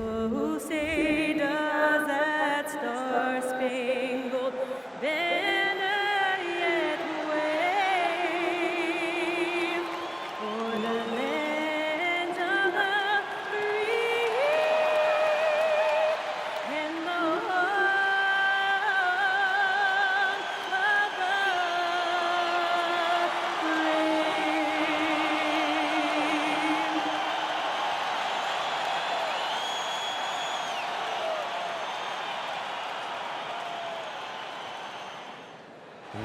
Oh, say does that star-spangled banner yet wave o'er the land of the free and the home of the brave.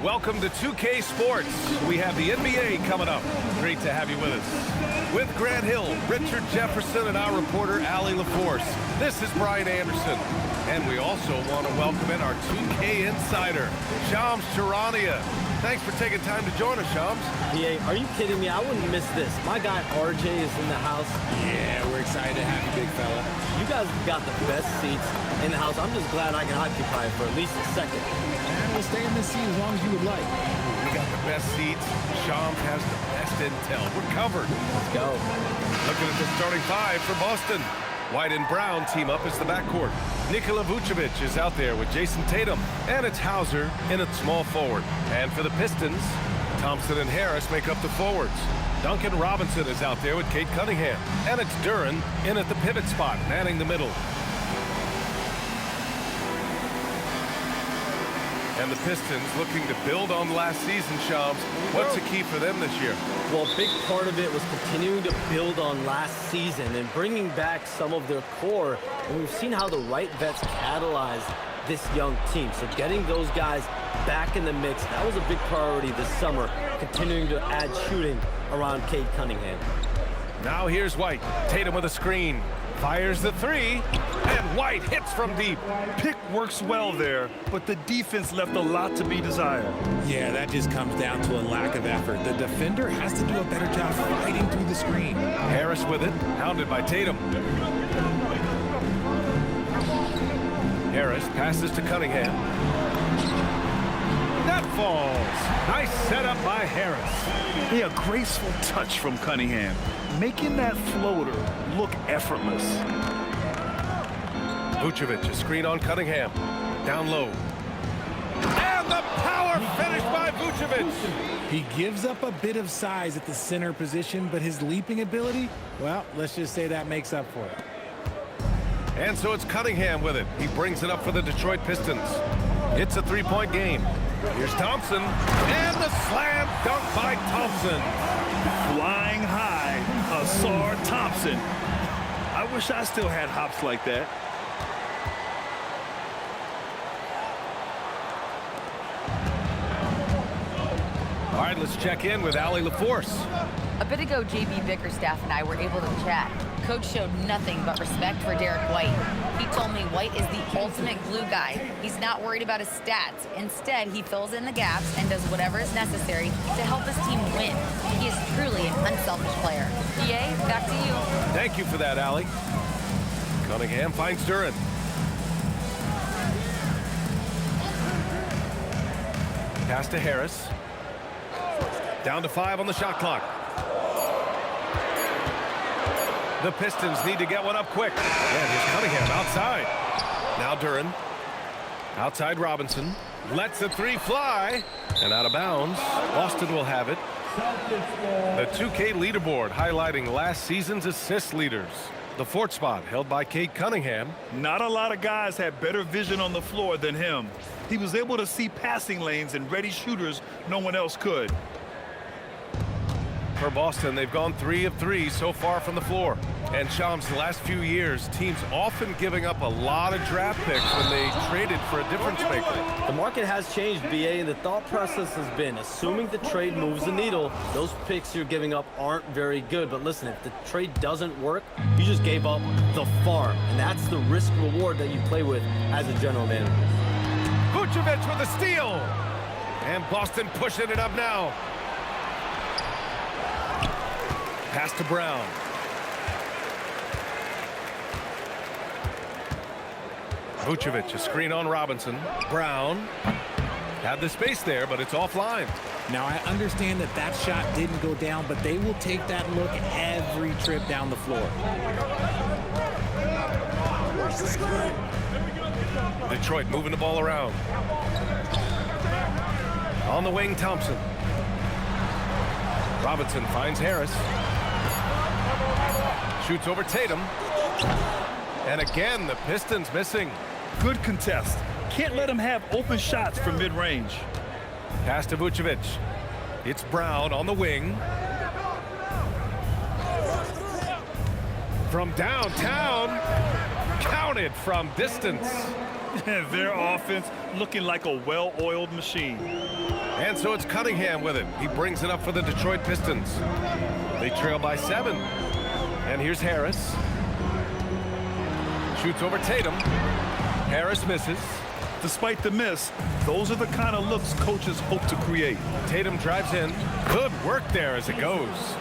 Welcome to 2K Sports. We have the NBA coming up. Great to have you with us. With Grant Hill, Richard Jefferson, and our reporter, Allie LaForce. This is Brian Anderson. And we also want to welcome in our 2K insider, Shams Charania. Thanks for taking time to join us, Shams. PA, are you kidding me? I wouldn't miss this. My guy RJ is in the house. Yeah, we're excited to have you, big fella. You guys got the best seats in the house. I'm just glad I can occupy it for at least a second. And we'll stay in this seat as long as you would like. We got the best seats. Shams has the best intel. We're covered. Let's go. Looking at the starting five for Boston. White and Brown team up as the backcourt. Nikola Vucevic is out there with Jason Tatum. And it's Hauser in at small forward. And for the Pistons, Thompson and Harris make up the forwards. Duncan Robinson is out there with Kate Cunningham. And it's Duren in at the pivot spot, manning the middle. And the Pistons looking to build on last season, Shams. What's the key for them this year? Well, a big part of it was continuing to build on last season and bringing back some of their core. And we've seen how the right vets catalyze this young team. So getting those guys back in the mix, that was a big priority this summer, continuing to add shooting around Kate Cunningham. Now here's White. Tatum with a screen. Fires the three. And White hits from deep. Pick works well there, but the defense left a lot to be desired. Yeah, that just comes down to a lack of effort. The defender has to do a better job fighting through the screen. Harris with it, hounded by Tatum. Harris passes to Cunningham. That falls. Nice setup by Harris. Yeah, a graceful touch from Cunningham, making that floater look effortless. Vucevic, a screen on Cunningham. Down low. And the power finish by Vucevic. He gives up a bit of size at the center position, but his leaping ability, well, let's just say that makes up for it. And so it's Cunningham with it. He brings it up for the Detroit Pistons. It's a three-point game. Here's Thompson. And the slam dunk by Thompson. Flying high, Asar Thompson. I wish I still had hops like that. All right, let's check in with Allie LaForce. A bit ago, JB Bickerstaff and I were able to chat. Coach showed nothing but respect for Derek White. He told me White is the ultimate glue guy. He's not worried about his stats. Instead, he fills in the gaps and does whatever is necessary to help his team win. He is truly an unselfish player. PA, back to you. Thank you for that, Allie. Cunningham finds Duren. Pass to Harris. Down to 5 on the shot clock. The Pistons need to get one up quick. And here's Cunningham outside. Now Duren. Outside Robinson. Lets the three fly. And out of bounds. Boston will have it. The 2K leaderboard highlighting last season's assist leaders. The fourth spot held by Kate Cunningham. Not a lot of guys had better vision on the floor than him. He was able to see passing lanes and ready shooters no one else could. For Boston, they've gone 3 of 3 so far from the floor. And Shams, the last few years, teams often giving up a lot of draft picks when they traded for a difference maker. The market has changed, BA, and the thought process has been, assuming the trade moves the needle, those picks you're giving up aren't very good. But listen, if the trade doesn't work, you just gave up the farm. And that's the risk-reward that you play with as a general manager. Vucevic with a steal. And Boston pushing it up now. Pass to Brown. Vucevic, a screen on Robinson. Brown had the space there, but it's offline. Now, I understand that that shot didn't go down, but they will take that look every trip down the floor. Detroit moving the ball around. On the wing, Thompson. Robinson finds Harris. Shoots over Tatum. And again, the Pistons missing. Good contest. Can't let him have open shots from mid-range. Pass to Vucevic. It's Brown on the wing. From downtown. Counted from distance. Their offense looking like a well-oiled machine. And so it's Cunningham with it. He brings it up for the Detroit Pistons. They trail by 7. And here's Harris. Shoots over Tatum. Harris misses. Despite the miss, those are the kind of looks coaches hope to create. Tatum drives in. Good work there as it goes.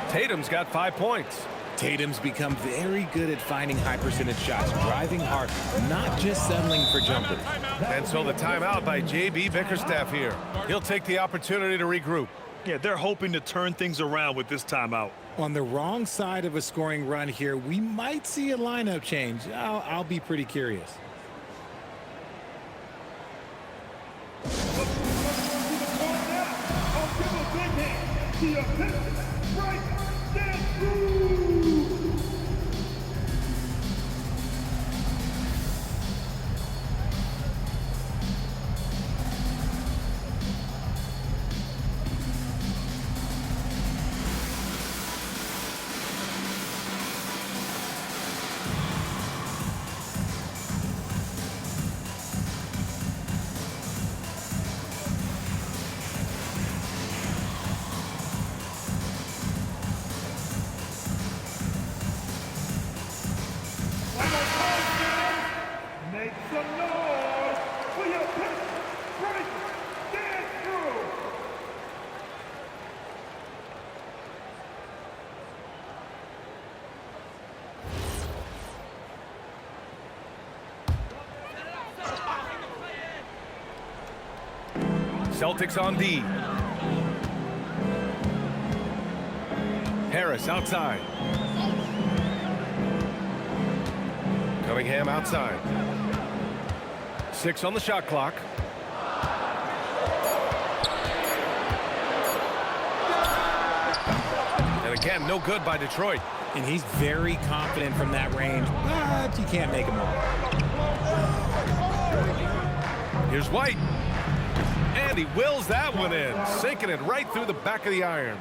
Tatum's got 5 points. Tatum's become very good at finding high percentage shots, driving hard, not just settling for jumpers. And so the timeout by JB Bickerstaff here. He'll take the opportunity to regroup. Yeah, they're hoping to turn things around with this timeout. On the wrong side of a scoring run here, we might see a lineup change. I'll be pretty curious. Make some noise for your Pistons break dance crew. Celtics on D. Harris outside. Cunningham outside. 6 on the shot clock. And again, no good by Detroit. And he's very confident from that range, but you can't make him all. Here's White. And he wills that one in, sinking it right through the back of the iron.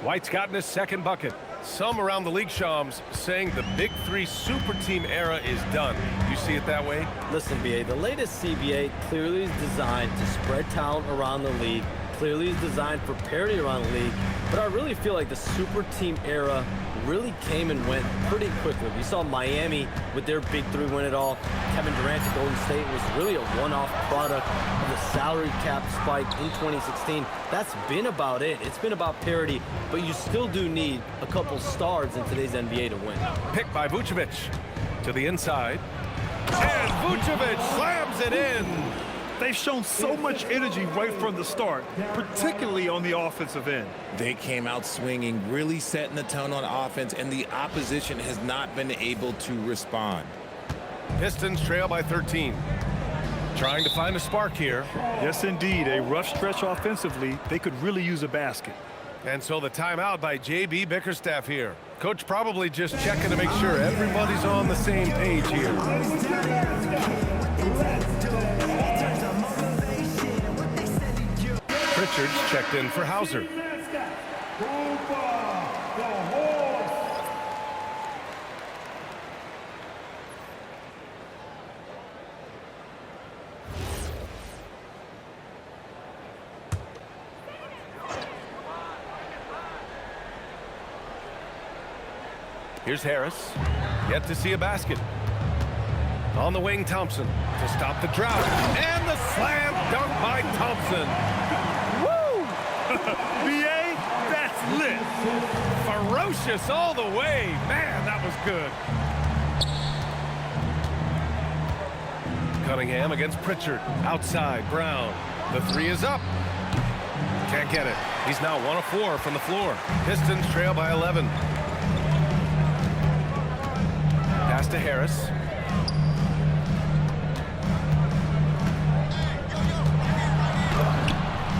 White's gotten his second bucket. Some around the league, Shams, saying the Big Three super team era is done. You see it that way? Listen, BA, the latest CBA clearly is designed to spread talent around the league, clearly is designed for parity around the league, but I really feel like the super team era really came and went pretty quickly. We saw Miami with their Big Three win it all. Kevin Durant to Golden State was really a one-off product of the salary cap spike in 2016. That's been about it. It's been about parity, but you still do need a couple stars in today's NBA to win. Picked by Vucevic to the inside. And Vucevic slams it in. They've shown so much energy right from the start, particularly on the offensive end. They came out swinging, really setting the tone on offense, and the opposition has not been able to respond. Pistons trail by 13. Trying to find a spark here. Yes, indeed. A rough stretch offensively. They could really use a basket. And so the timeout by JB Bickerstaff here. Coach probably just checking to make sure everybody's on the same page here. Pritchard's checked in for Hauser. Here's Harris. Yet to see a basket. On the wing, Thompson to stop the drought. And the slam dunk by Thompson. Woo! BA, that's lit. Ferocious all the way. Man, that was good. Cunningham against Pritchard. Outside, Brown. The three is up. Can't get it. He's now 1 of 4 from the floor. Pistons trail by 11. Pass to Harris.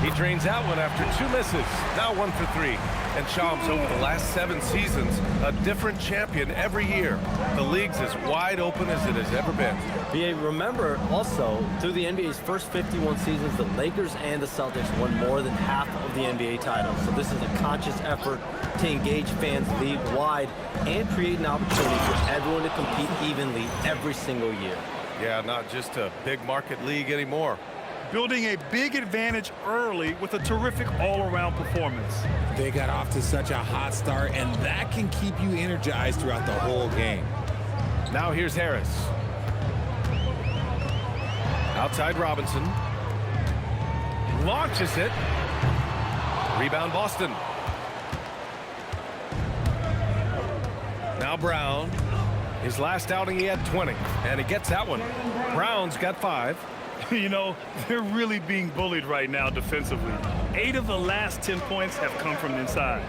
He drains out one after 2 misses. Now 1 for 3. And Shams, over the last 7 seasons, a different champion every year. The league's as wide open as it has ever been. BA, remember also, through the NBA's first 51 seasons, the Lakers and the Celtics won more than half of the NBA titles. So this is a conscious effort to engage fans league-wide and create an opportunity for everyone to compete evenly every single year. Yeah, not just a big market league anymore. Building a big advantage early with a terrific all-around performance. They got off to such a hot start, and that can keep you energized throughout the whole game. Now here's Harris. Outside Robinson. Launches it. Rebound Boston. Now Brown. His last outing he had 20, and he gets that one. Brown's got 5. You know, they're really being bullied right now defensively. 8 of the last 10 points have come from inside.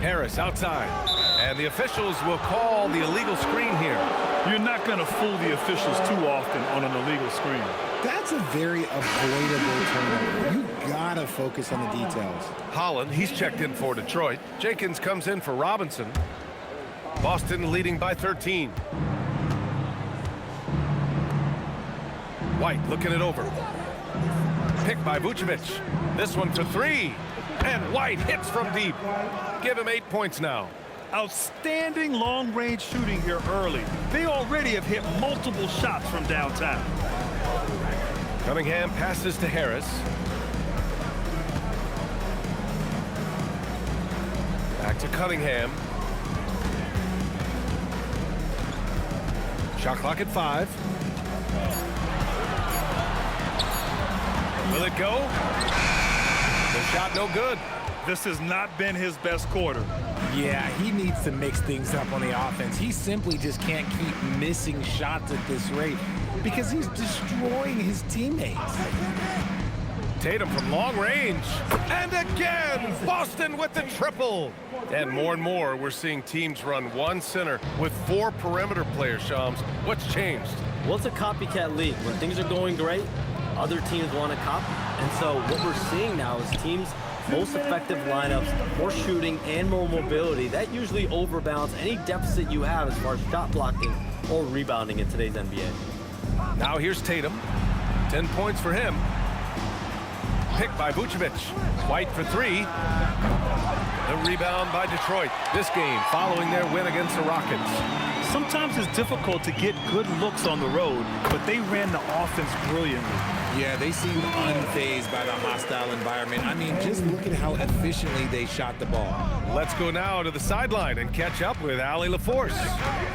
Harris outside, and the officials will call the illegal screen here. You're not going to fool the officials too often on an illegal screen. That's a very avoidable turnover. You gotta focus on the details. Holland, he's checked in for Detroit. Jenkins comes in for Robinson. Boston leading by 13. White looking it over. Picked by Vucevic. This one for 3. And White hits from deep. Give him 8 points now. Outstanding long-range shooting here early. They already have hit multiple shots from downtown. Cunningham passes to Harris. Back to Cunningham. Shot clock at 5. Will it go? The shot no good. This has not been his best quarter. Yeah, he needs to mix things up on the offense. He simply just can't keep missing shots at this rate because he's destroying his teammates. Tatum from long range. And again, Boston with the triple. And more, we're seeing teams run one center with 4 perimeter players, Shams. What's changed? Well, it's a copycat league. When things are going great, other teams want to copy. And so what we're seeing now is teams' most effective lineups, more shooting and more mobility. That usually overbalances any deficit you have as far as shot blocking or rebounding in today's NBA. Now here's Tatum. 10 points for him. Picked by Vucevic. White for 3. The rebound by Detroit. This game following their win against the Rockets. Sometimes it's difficult to get good looks on the road, but they ran the offense brilliantly. Yeah, they seemed unfazed by the hostile environment. I mean, just look at how efficiently they shot the ball. Let's go now to the sideline and catch up with Allie LaForce.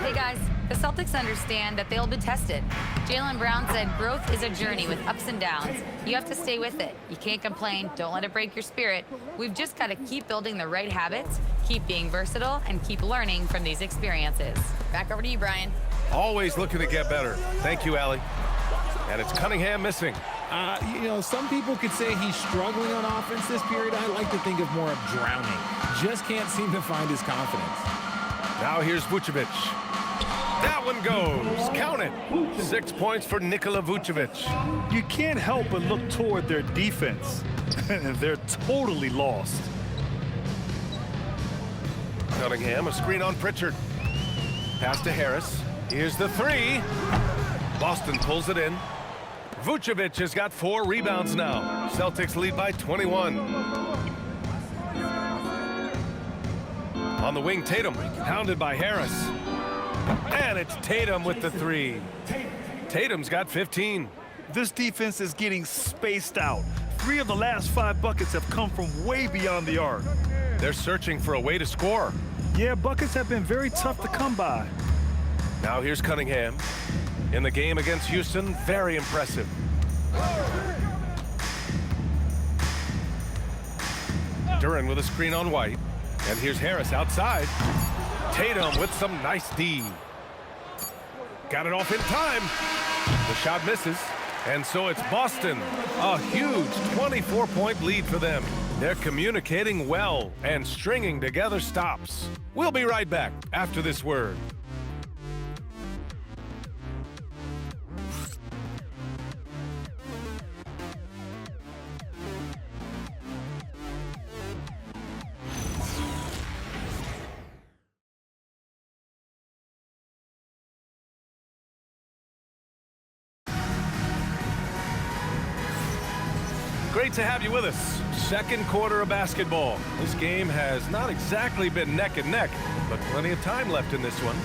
Hey guys, the Celtics understand that they'll be tested. Jaylen Brown said growth is a journey with ups and downs. You have to stay with it. You can't complain. Don't let it break your spirit. We've just got to keep building the right habits, keep being versatile, and keep learning from these experiences. Back over to you, Brian. Always looking to get better. Thank you, Allie. And it's Cunningham missing. You know, some people could say he's struggling on offense this period. I like to think of more of drowning. Just can't seem to find his confidence. Now here's Vucevic. That one goes. Count it. 6 points for Nikola Vucevic. You can't help but look toward their defense. They're totally lost. Cunningham, a screen on Pritchard. Pass to Harris. Here's the 3. Boston pulls it in. Vucevic has got 4 rebounds now. Celtics lead by 21. On the wing, Tatum, hounded by Harris. And it's Tatum with the 3. Tatum's got 15. This defense is getting spaced out. 3 of the last 5 buckets have come from way beyond the arc. They're searching for a way to score. Yeah, buckets have been very tough to come by. Now here's Cunningham. In the game against Houston, very impressive. Duran with a screen on White. And here's Harris outside. Tatum with some nice D. Got it off in time. The shot misses. And so it's Boston. A huge 24-point lead for them. They're communicating well and stringing together stops. We'll be right back after this word. Great to have you with us. Second quarter of basketball. This game has not exactly been neck and neck, but plenty of time left in this one.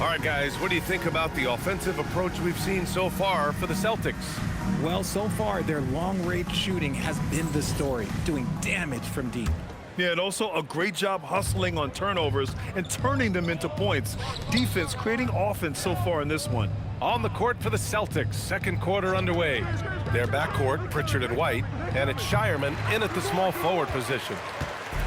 All right, guys, what do you think about the offensive approach we've seen so far for the Celtics? Well, so far, their long-range shooting has been the story, doing damage from deep. Yeah, and also a great job hustling on turnovers and turning them into points. Defense creating offense so far in this one. On the court for the Celtics, second quarter underway. Their backcourt, Pritchard and White, and it's Shireman in at the small forward position.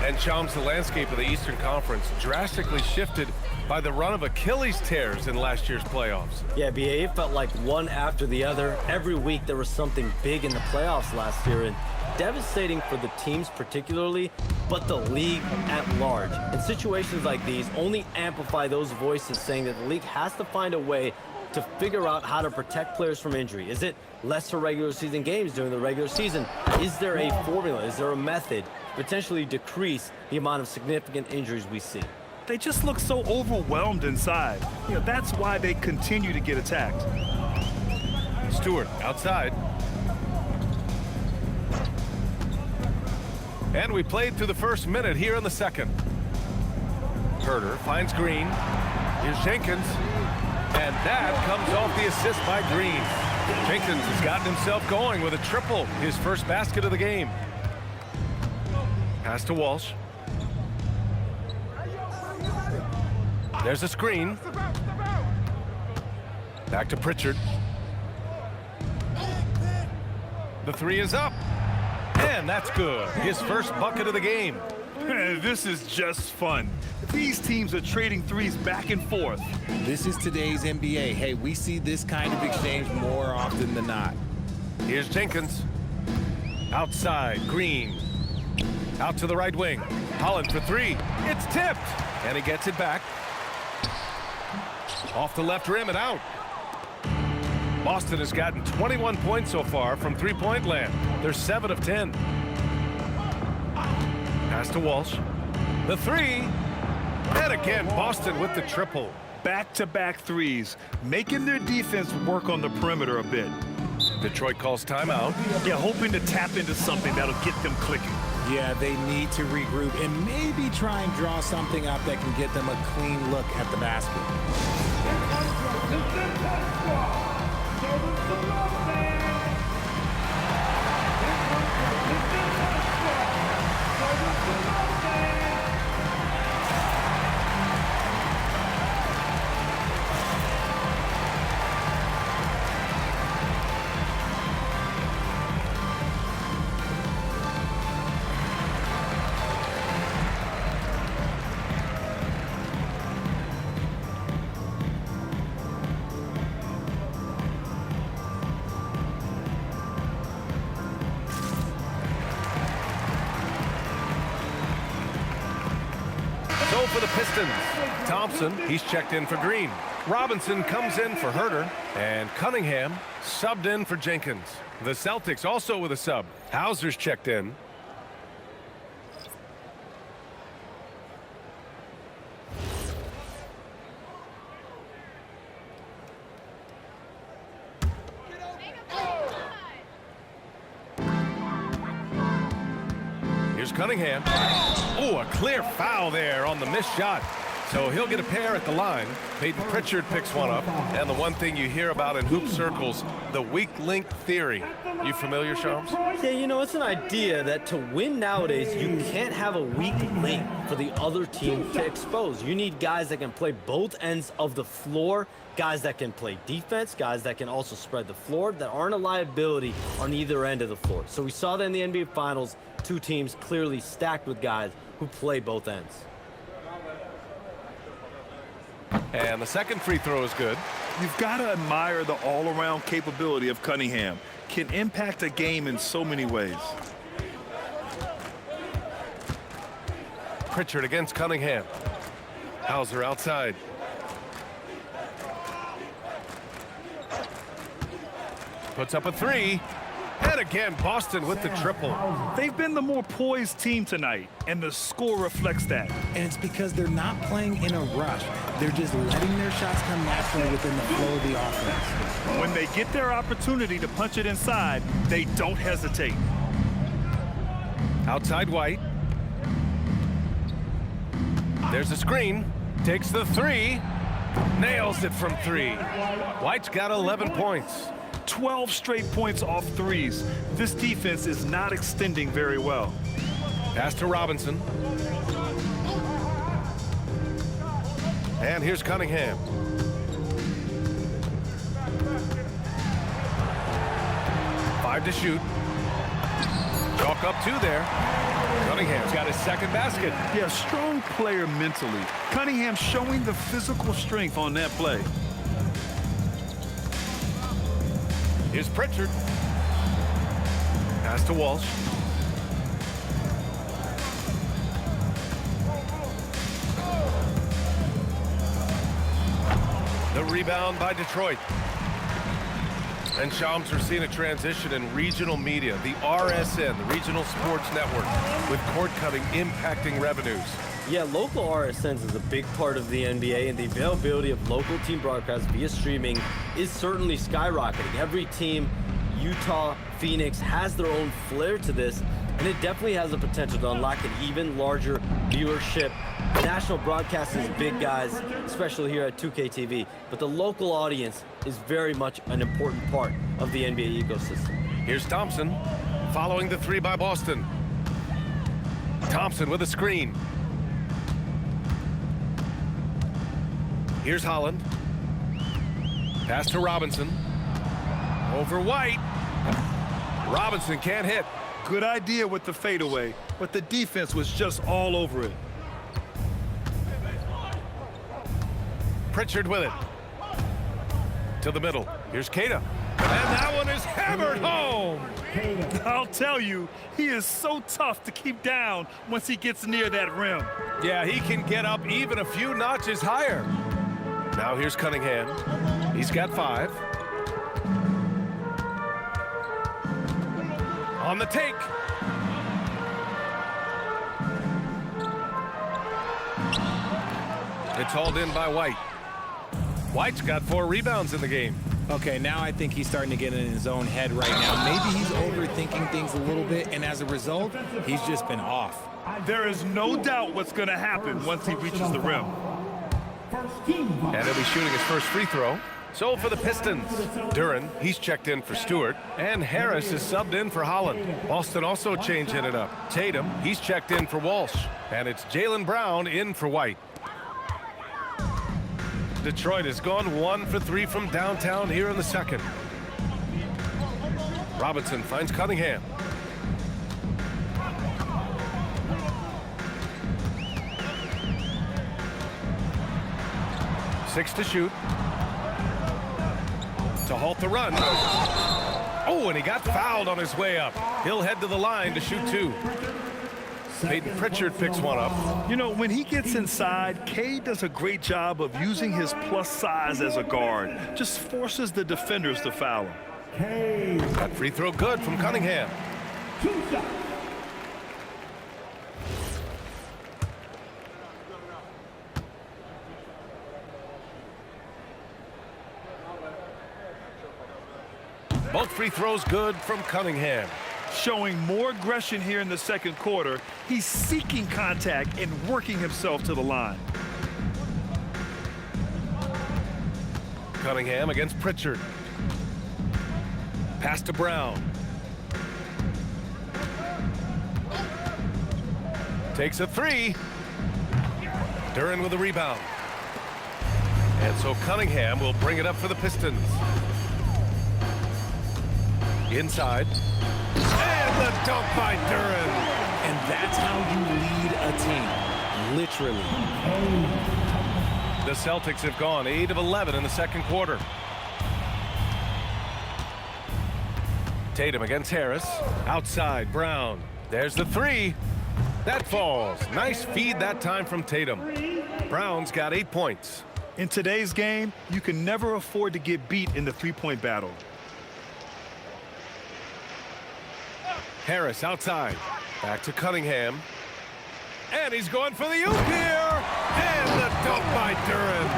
And Chums, the landscape of the Eastern Conference drastically shifted by the run of Achilles tears in last year's playoffs. Yeah, BA, it felt like one after the other. Every week there was something big in the playoffs last year, and devastating for the teams particularly, but the league at large. And situations like these only amplify those voices saying that the league has to find a way to figure out how to protect players from injury. Is it lesser regular season games during the regular season? Is there a formula? Is there a method to potentially decrease the amount of significant injuries we see? They just look so overwhelmed inside. You know, that's why they continue to get attacked. Stewart outside. And we played through the first minute here in the second. Herter finds Green. Here's Jenkins. And that comes off the assist by Green. Jenkins has gotten himself going with a triple, his first basket of the game. Pass to Walsh. There's a screen. Back to Pritchard. The three is up. And that's good. His first bucket of the game. This is just fun. These teams are trading threes back and forth. This is today's NBA. Hey, we see this kind of exchange more often than not. Here's Jenkins. Outside, Green. Out to the right wing. Holland for three. It's tipped. And he gets it back. Off the left rim and out. Boston has gotten 21 points so far from three-point land. They're 7 of 10. Pass to Walsh. The three. And again, Boston with the triple. Back-to-back threes, making their defense work on the perimeter a bit. Detroit calls timeout. Yeah, hoping to tap into something that'll get them clicking. Yeah, they need to regroup and maybe try and draw something up that can get them a clean look at the basket. So for the Pistons, Thompson, he's checked in for Green. Robinson comes in for Herter, and Cunningham subbed in for Jenkins. The Celtics also with a sub. Hauser's checked in. Here's Cunningham. Oh, a clear foul there on the missed shot. So he'll get a pair at the line. Peyton Pritchard picks one up. And the one thing you hear about in hoop circles, the weak link theory. You familiar, Shams? Yeah, you know, it's an idea that to win nowadays, you can't have a weak link for the other team to expose. You need guys that can play both ends of the floor, guys that can play defense, guys that can also spread the floor, that aren't a liability on either end of the floor. So we saw that in the NBA Finals, two teams clearly stacked with guys who play both ends. And the second free throw is good. You've got to admire the all-around capability of Cunningham. Can impact a game in so many ways. Pritchard against Cunningham. Hauser outside. Puts up a three. And again, Boston with the triple. They've been the more poised team tonight, and the score reflects that. And it's because they're not playing in a rush. They're just letting their shots come naturally within the flow of the offense. When they get their opportunity to punch it inside, they don't hesitate. Outside White. There's a screen. Takes the three. Nails it from three. White's got 11 points. 12 straight points off threes. This defense is not extending very well. Pass to Robinson. And here's Cunningham. Five to shoot. Chalk up two there. Cunningham's got his second basket. Yeah, strong player mentally. Cunningham showing the physical strength on that play. Here's Pritchard. Pass to Walsh. The rebound by Detroit. And Shams, we're seeing a transition in regional media. The RSN, the Regional Sports Network, with cord cutting impacting revenues. Yeah, local RSNs is a big part of the NBA, and the availability of local team broadcasts via streaming is certainly skyrocketing. Every team, Utah, Phoenix, has their own flair to this, and it definitely has the potential to unlock an even larger viewership. The national broadcast is big, guys, especially here at 2K TV, but the local audience is very much an important part of the NBA ecosystem. Here's Thompson, following the three by Boston. Thompson with a screen. Here's Holland. Pass to Robinson. Over White. Robinson can't hit. Good idea with the fadeaway, but the defense was just all over it. Pritchard with it. To the middle. Here's Keita. And that one is hammered home. I'll tell you, he is so tough to keep down once he gets near that rim. Yeah, he can get up even a few notches higher. Now here's Cunningham. He's got 5. On the take. It's hauled in by White. White's got 4 rebounds in the game. Okay, now I think he's starting to get in his own head right now. Maybe he's overthinking things a little bit, and as a result, he's just been off. There is no doubt what's going to happen once he reaches the rim. And he'll be shooting his first free throw. So for the Pistons, Duran, he's checked in for Stewart, and Harris is subbed in for Holland. Boston also changing it up. Tatum, he's checked in for Walsh, and it's Jaylen Brown in for White. Detroit has gone 1 for 3 from downtown here in the second. Robinson finds Cunningham. Six to shoot. To halt the run. Oh, and he got fouled on his way up. He'll head to the line to shoot 2. Peyton Pritchard picks one up. You know, when he gets inside, Cade does a great job of using his plus size as a guard. Just forces the defenders to foul him. That free throw good from Cunningham. Both free throws good from Cunningham. Showing more aggression here in the second quarter. He's seeking contact and working himself to the line. Cunningham against Pritchard. Pass to Brown. Takes a 3. Duran with a rebound. And so Cunningham will bring it up for the Pistons. Inside. And the dunk by Duran. And that's how you lead a team, literally. The Celtics have gone 8 of 11 in the second quarter. Tatum against Harris. Outside, Brown. There's the 3. That falls. Nice feed that time from Tatum. Brown's got 8 points. In today's game, you can never afford to get beat in the three-point battle. Harris outside. Back to Cunningham. And he's going for the oop here. And the dunk by Duren.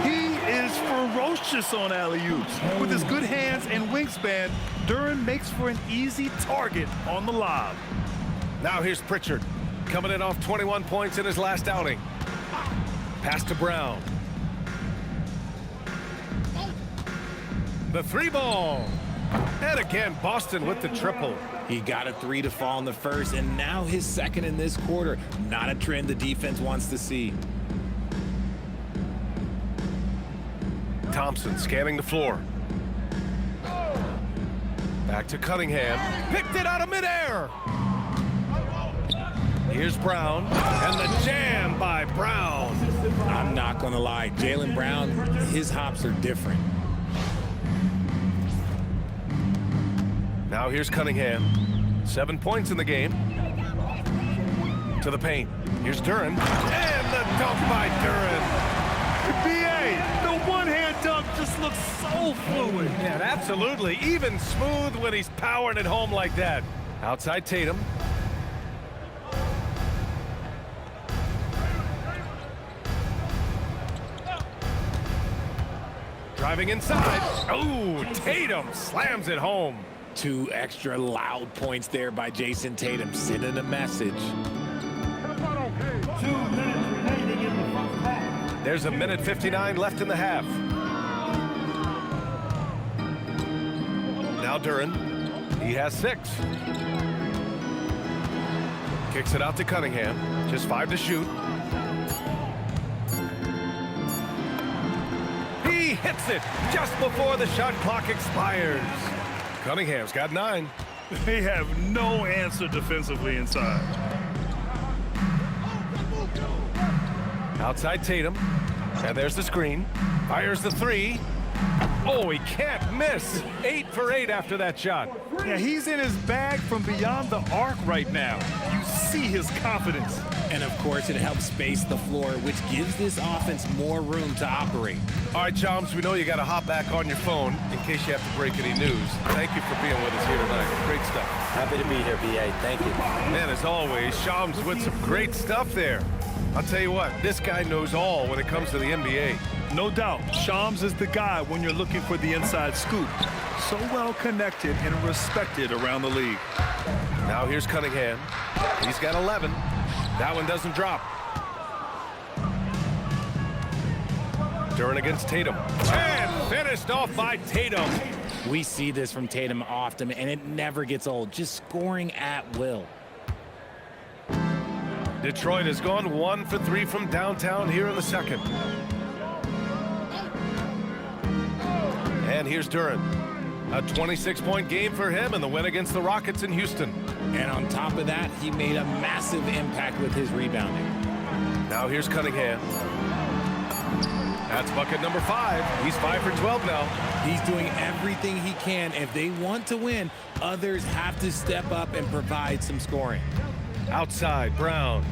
He is ferocious on alley-oops. With his good hands and wingspan, Duren makes for an easy target on the lob. Now here's Pritchard. Coming in off 21 points in his last outing. Pass to Brown. The 3-ball. And again, Boston with the triple. He got a 3 to fall in the first, and now his second in this quarter. Not a trend the defense wants to see. Thompson scanning the floor. Back to Cunningham. Picked it out of midair. Here's Brown. And the jam by Brown. I'm not going to lie. Jaylen Brown, his hops are different. Now here's Cunningham. 7 points in the game. To the paint. Here's Duren. And the dunk by Duren. B.A., the one-hand dunk just looks so fluid. Yeah, absolutely. Even smooth when he's powering it home like that. Outside Tatum. Driving inside. Oh, Tatum slams it home. 2 extra loud points there by Jason Tatum, sending a message. 2 minutes remaining in the first half. There's a minute 59 left in the half. Now Duren. He has 6. Kicks it out to Cunningham. Just 5 to shoot. He hits it just before the shot clock expires. Cunningham's got 9. They have no answer defensively inside. Outside Tatum. And there's the screen. Fires the 3. Oh, he can't miss. 8 for 8 after that shot. Yeah, he's in his bag from beyond the arc right now. You see his confidence. And of course, it helps space the floor, which gives this offense more room to operate. All right, Chums, we know you got to hop back on your phone in case you have to break any news. Thank you for being with us here tonight. Great stuff. Happy to be here, B.A. Thank you. Man, as always, Shams with some great stuff there. I'll tell you what, this guy knows all when it comes to the NBA. No doubt, Shams is the guy when you're looking for the inside scoop. So well connected and respected around the league. Now here's Cunningham. He's got 11. That one doesn't drop. Duren against Tatum. And finished off by Tatum. We see this from Tatum often, and it never gets old. Just scoring at will. Detroit has gone 1 for 3 from downtown here in the second. And here's Duren. A 26-point game for him in the win against the Rockets in Houston. And on top of that, he made a massive impact with his rebounding. Now here's Cunningham. That's bucket number 5. He's 5 for 12 now. He's doing everything he can. If they want to win, others have to step up and provide some scoring. Outside, Brown.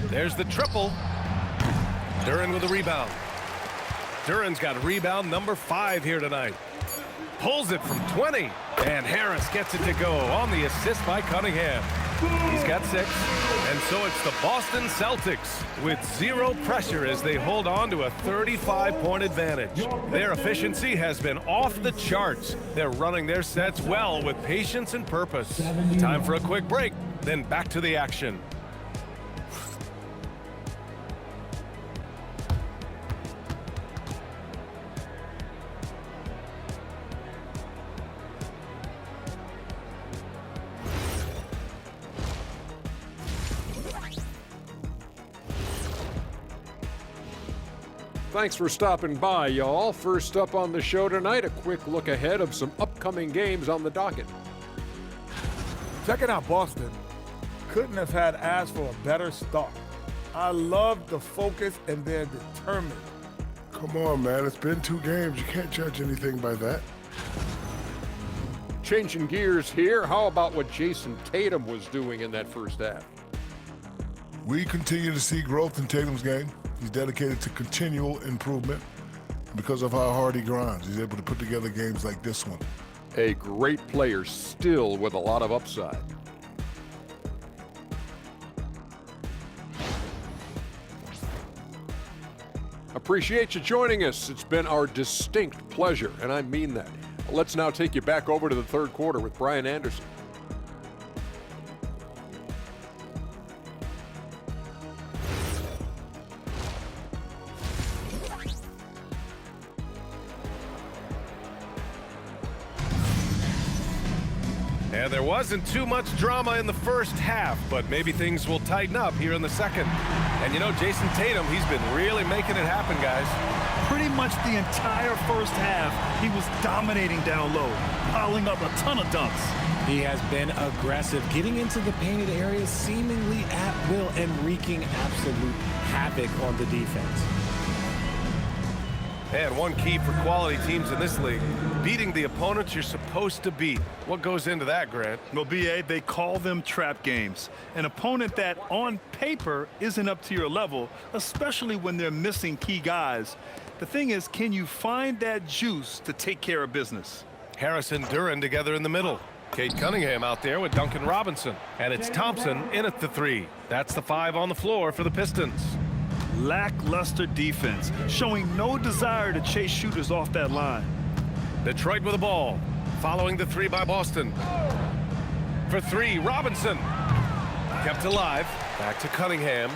There's the triple. Duren with a rebound. Duren's got rebound number 5 here tonight. Pulls it from 20. And Harris gets it to go on the assist by Cunningham. He's got 6. And so it's the Boston Celtics with 0 pressure as they hold on to a 35-point advantage. Their efficiency has been off the charts. They're running their sets well with patience and purpose. Time for a quick break, then back to the action. Thanks for stopping by, y'all. First up on the show tonight, a quick look ahead of some upcoming games on the docket. Checking out Boston. Couldn't have had asked for a better start. I love the focus and they're determined. Come on, man. It's been 2 games. You can't judge anything by that. Changing gears here, how about what Jason Tatum was doing in that first half? We continue to see growth in Tatum's game. He's dedicated to continual improvement. Because of how hard he grinds, he's able to put together games like this one. A great player still with a lot of upside. Appreciate you joining us. It's been our distinct pleasure, and I mean that. Let's now take you back over to the third quarter with Brian Anderson. And there wasn't too much drama in the first half, but maybe things will tighten up here in the second. And you know, Jason Tatum, he's been really making it happen, guys. Pretty much the entire first half, he was dominating down low, piling up a ton of dunks. He has been aggressive, getting into the painted areas seemingly at will and wreaking absolute havoc on the defense. And one key for quality teams in this league, beating the opponents you're supposed to beat. What goes into that, Grant? Well, B.A., they call them trap games. An opponent that, on paper, isn't up to your level, especially when they're missing key guys. The thing is, can you find that juice to take care of business? Harris and Duran together in the middle. Cade Cunningham out there with Duncan Robinson. And it's Thompson in at the three. That's the 5 on the floor for the Pistons. Lackluster defense, showing no desire to chase shooters off that line. Detroit with the ball, following the 3 by Boston. For 3, Robinson. Kept alive. Back to Cunningham.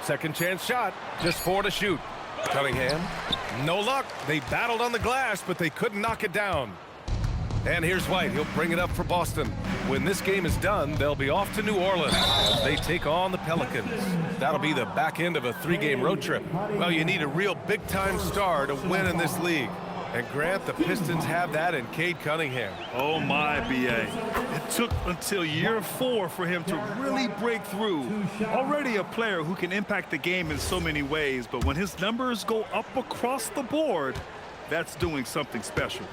Second chance shot, just 4 to shoot. Cunningham, no luck. They battled on the glass, but they couldn't knock it down. And here's White. He'll bring it up for Boston. When this game is done, they'll be off to New Orleans as they take on the Pelicans. That'll be the back end of a 3-game road trip. Well, you need a real big-time star to win in this league. And Grant, the Pistons have that in Cade Cunningham. Oh my, B.A. It took until year 4 for him to really break through. Already a player who can impact the game in so many ways, but when his numbers go up across the board, that's doing something special.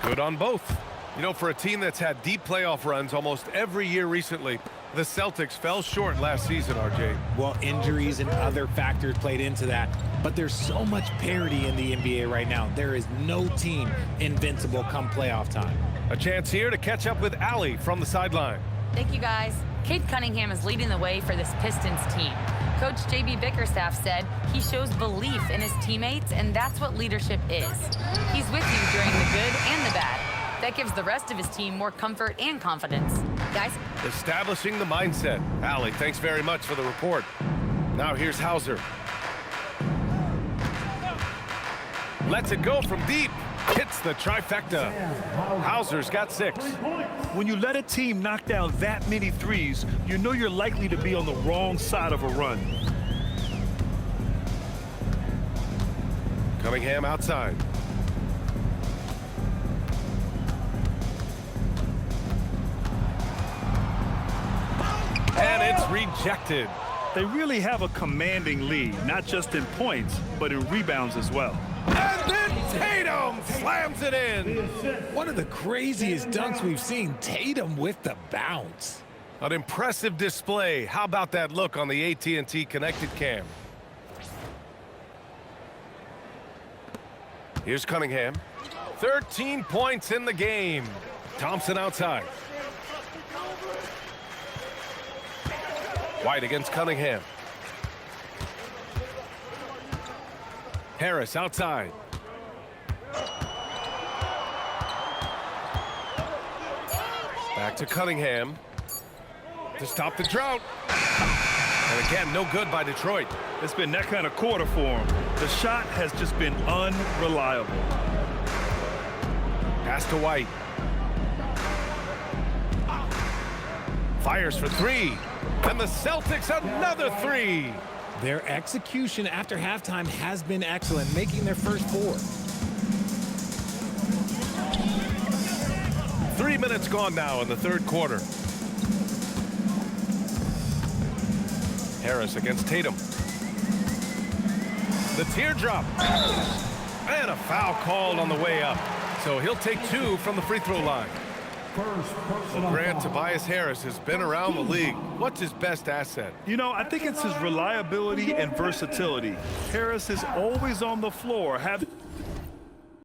Good on both. You know, for a team that's had deep playoff runs almost every year recently, the Celtics fell short last season, RJ. Well, injuries and other factors played into that, but there's so much parity in the NBA right now. There is no team invincible come playoff time. A chance here to catch up with Allie from the sideline. Thank you, guys. Cade Cunningham is leading the way for this Pistons team. Coach J.B. Bickerstaff said he shows belief in his teammates, and that's what leadership is. He's with you during the good and the bad. That gives the rest of his team more comfort and confidence. Guys? Establishing the mindset. Allie, thanks very much for the report. Now here's Hauser. Lets it go from deep. Hits the trifecta. Hauser's got 6. When you let a team knock down that many threes, you know you're likely to be on the wrong side of a run. Cunningham outside. And it's rejected. They really have a commanding lead, not just in points, but in rebounds as well. And then Tatum slams it in. One of the craziest dunks we've seen. Tatum with the bounce. An impressive display. How about that look on the AT&T connected cam? Here's Cunningham. 13 points in the game. Thompson outside. White against Cunningham. Harris outside. Back to Cunningham to stop the drought. And again, no good by Detroit. It's been that kind of quarter for him. The shot has just been unreliable. Pass to White. Fires for 3. And the Celtics another 3. Their execution after halftime has been excellent, making their first 4. 3 minutes gone now in the third quarter. Harris against Tatum. The teardrop. And a foul called on the way up. So he'll take 2 from the free throw line. Well, Grant, Tobias Harris has been around the league. What's his best asset? You know, I think it's his reliability and versatility. Harris is always on the floor,